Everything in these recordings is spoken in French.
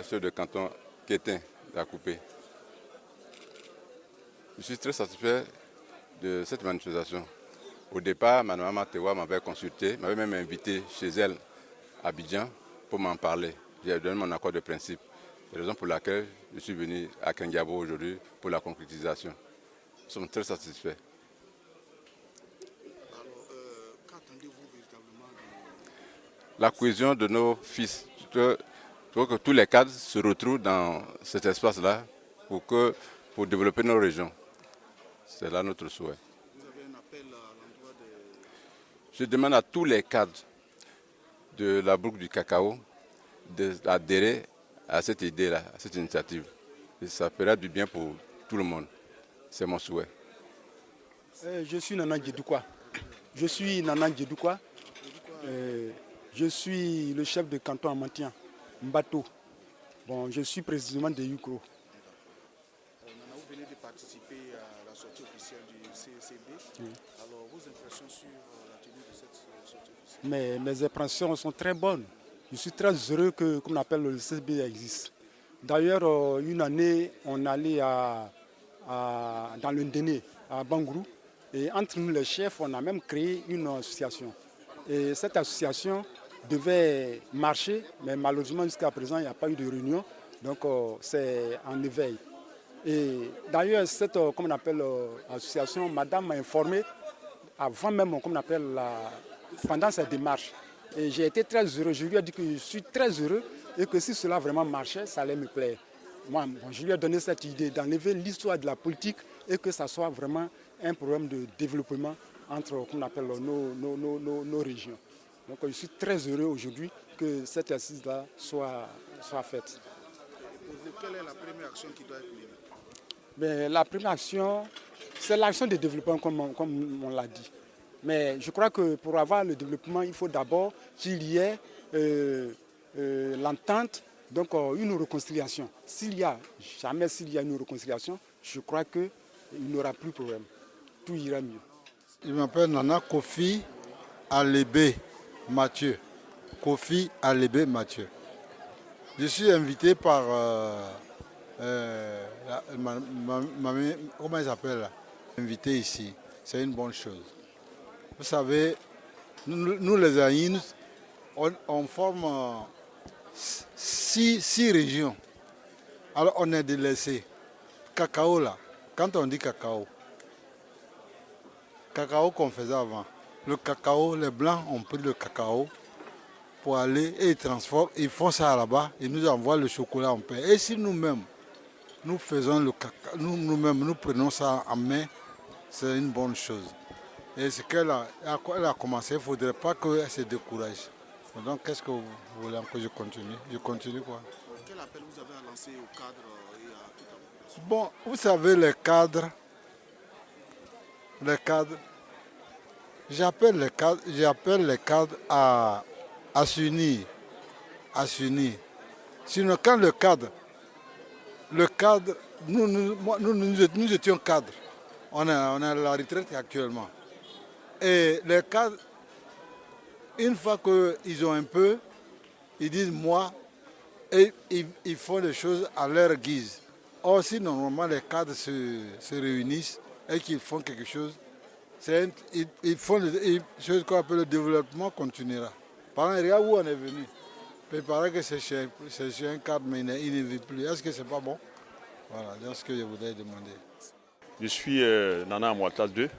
chef de canton Kétin d'Akoupé. Je suis très satisfait de cette manifestation. Au départ, Mme Amatewa m'avait consulté, m'avait même invité chez elle à Abidjan pour m'en parler. J'ai donné mon accord de principe. C'est la raison pour laquelle je suis venu à Kingiabo aujourd'hui pour la concrétisation. Nous sommes très satisfaits. Alors, qu'attendez-vous véritablement La cohésion de nos fils. Il faut que tous les cadres se retrouvent dans cet espace-là pour développer nos régions. C'est là notre souhait. Vous avez un appel à l'endroit des... Je demande à tous les cadres de la boucle du cacao d'adhérer à cette idée-là, à cette initiative. Et ça fera du bien pour tout le monde. C'est mon souhait. Je suis Nana Djedoukwa. Je suis le chef de canton Amantien, Mbato. Bon, je suis précisément de Yukro. Nana, vous venez de participer à la sortie officielle du CECB. Oui. Alors, vos impressions sur la tenue de cette sortie officielle? Mes impressions sont très bonnes. Je suis très heureux que, comme on appelle, le CECB existe. D'ailleurs, une année, on allait dans le Ndéné, à Bangourou. Et entre nous, les chefs, on a même créé une association. Et cette association devait marcher, mais malheureusement, jusqu'à présent, il n'y a pas eu de réunion. Donc, c'est en éveil. Et d'ailleurs, cette comme on appelle, association, madame m'a informé, avant même, comme on appelle, pendant cette démarche. Et j'ai été très heureux. Je lui ai dit que je suis très heureux et que si cela vraiment marchait, ça allait me plaire. Moi, je lui ai donné cette idée d'enlever l'histoire de la politique et que ça soit vraiment un problème de développement entre, comme on appelle, nos régions. Donc je suis très heureux aujourd'hui que cette assise-là soit faite. Quelle est la première action qui doit être menée? La première action, c'est l'action de développement comme on l'a dit. Mais je crois que pour avoir le développement, il faut d'abord qu'il y ait l'entente, donc une réconciliation. S'il y a une réconciliation, je crois qu'il n'y aura plus de problème. Tout ira mieux. Je m'appelle Nana Kofi Alébé Mathieu. Kofi Alébé Mathieu. Je suis invité par comment il s'appelle là? Invité ici. C'est une bonne chose. Vous savez, nous les Aïns, on forme 6 régions. Alors on est délaissés. Cacao là, quand on dit cacao qu'on faisait avant. Le cacao, les Blancs ont pris le cacao pour aller et ils transforment, ils font ça là-bas, ils nous envoient le chocolat en pain. Et si nous-mêmes, nous faisons le cacao, nous prenons ça en main, c'est une bonne chose. Et ce qu'elle a commencé, il ne faudrait pas qu'elle se décourage. Donc qu'est-ce que vous voulez que je continue? Je continue quoi? Quel appel vous avez à lancer aux cadres et à toute la population? Bon, vous savez les cadres, j'appelle les cadres à s'unir. Sinon, quand le cadre, nous étions cadres, on est à la retraite actuellement. Et les cadres, une fois qu'ils ont un peu, ils disent moi, et ils font les choses à leur guise. Or, si normalement les cadres se réunissent et qu'ils font quelque chose, ils font des choses qu'on appelle le développement continuera. Par exemple, regarde où on est venu. Il paraît que c'est chez un cadre, mais il ne vit plus. Est-ce que c'est pas bon? Voilà, c'est ce que je voudrais demander. Je suis Nana Amouata 2,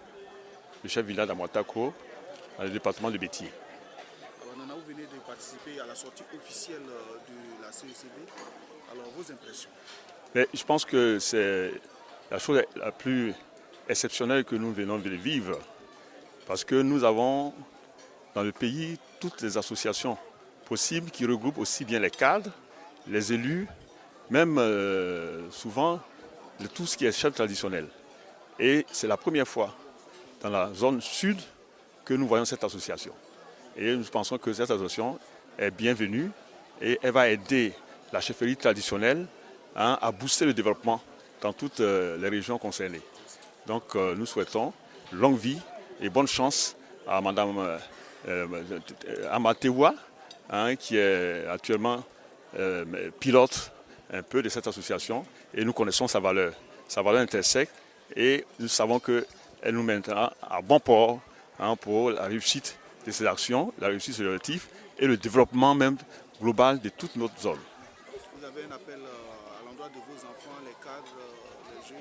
le chef village d'Amouatako, dans le département de Béti. Alors Nana, vous venez de participer à la sortie officielle de la CECB. Alors vos impressions? Mais je pense que c'est la chose la plus exceptionnelle que nous venons de vivre. Parce que nous avons dans le pays toutes les associations possibles qui regroupent aussi bien les cadres, les élus, même souvent tout ce qui est chef traditionnel. Et c'est la première fois dans la zone sud que nous voyons cette association. Et nous pensons que cette association est bienvenue et elle va aider la chefferie traditionnelle à booster le développement dans toutes les régions concernées. Donc nous souhaitons longue vie et bonne chance à Mme Amatewa, qui est actuellement pilote un peu de cette association et nous connaissons sa valeur intrinsèque et nous savons qu'elle nous mènera à bon port pour la réussite de ces actions, la réussite de ces objectifs et le développement même global de toute notre zone. Vous avez un appel à l'endroit de vos enfants, les cadres, les jeunes?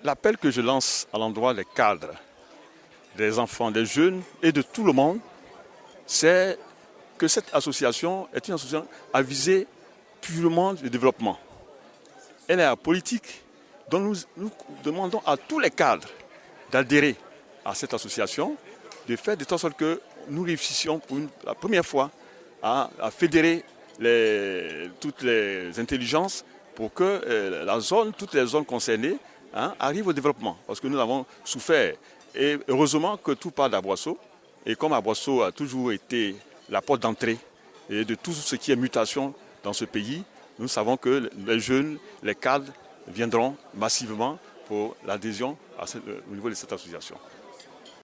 L'appel que je lance à l'endroit des cadres, des enfants, des jeunes et de tout le monde, c'est que cette association est une association à viser purement le développement. Elle est apolitique, donc nous demandons à tous les cadres d'adhérer à cette association, de faire de telle sorte que nous réussissions pour la première fois à fédérer toutes les intelligences pour que toutes les zones concernées arrivent au développement. Parce que nous avons souffert. Et heureusement que tout part d'Aboisseau. Et comme Aboisseau a toujours été la porte d'entrée de tout ce qui est mutation dans ce pays, nous savons que les jeunes, les cadres viendront massivement pour l'adhésion au niveau de cette association.